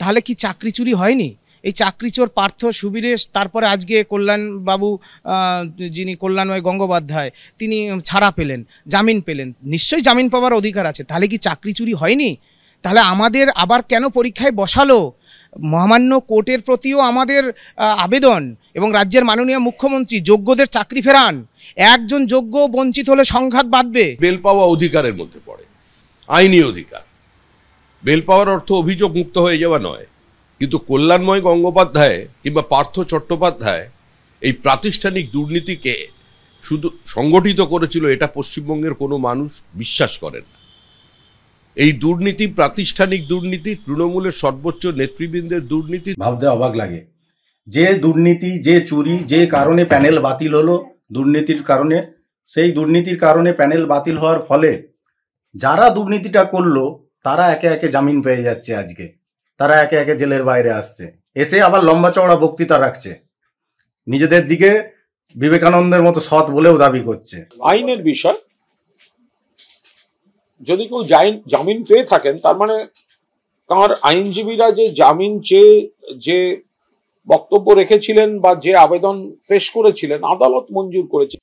তাহলে কি চাকরি চুরি হয়নি? এই চাকরিচোর পার্থ সুবীরেশ, তারপরে আজকে কল্যাণবাবু, যিনি কল্যাণময় গঙ্গোপাধ্যায়, তিনি ছাড়া পেলেন, জামিন পেলেন। নিশ্চয়ই জামিন পাওয়ার অধিকার আছে। তাহলে কি চাকরি চুরি হয়নি? তাহলে আমাদের আবার কেন পরীক্ষায় বসালো? মহামান্য কোর্টের প্রতিও আমাদের আবেদন, এবং রাজ্যের মাননীয় মুখ্যমন্ত্রী যোগ্যদের চাকরি ফেরান। একজন যোগ্য বঞ্চিত হলে সংঘাত বাঁধবে। বেল পাওয়া অধিকারের মধ্যে পড়ে, আইনি অধিকার। বেল পাওয়ার অর্থ অভিযোগ মুক্ত হয়ে যাওয়া নয়। কিন্তু কল্যাণময় গঙ্গোপাধ্যায় কিংবা পার্থ চট্টোপাধ্যায় এই প্রাতিষ্ঠানিক দুর্নীতিকে শুধু সংগঠিত করেছিল, এটা পশ্চিমবঙ্গের কোনো মানুষ বিশ্বাস করেন না। এই দুর্নীতি প্রাতিষ্ঠানিক দুর্নীতি, তৃণমূলের সর্বোচ্চ নেতৃবৃন্দের দুর্নীতি। ভাবতে অবাক লাগে যে দুর্নীতি, যে চুরি, যে কারণে প্যানেল বাতিল হলো, দুর্নীতির কারণে, সেই দুর্নীতির কারণে প্যানেল বাতিল হওয়ার ফলে যারা দুর্নীতিটা করলো তারা একে একে জামিন পেয়ে যাচ্ছে। আজকে তারা একে একে জেলের বাইরে আসছে, এসে আবার লম্বা চওড়া বক্তৃতা রাখছে, নিজেদের দিকে বিবেকানন্দের মতো সৎ বলেও দাবি করছে। আইনের বিষয়, যদি কেউ জামিন পেয়ে থাকেন, তার মানে তাঁর আইনজীবীরা যে জামিন চেয়ে যে বক্তব্য রেখেছিলেন বা যে আবেদন পেশ করেছিলেন, আদালত মঞ্জুর করেছে।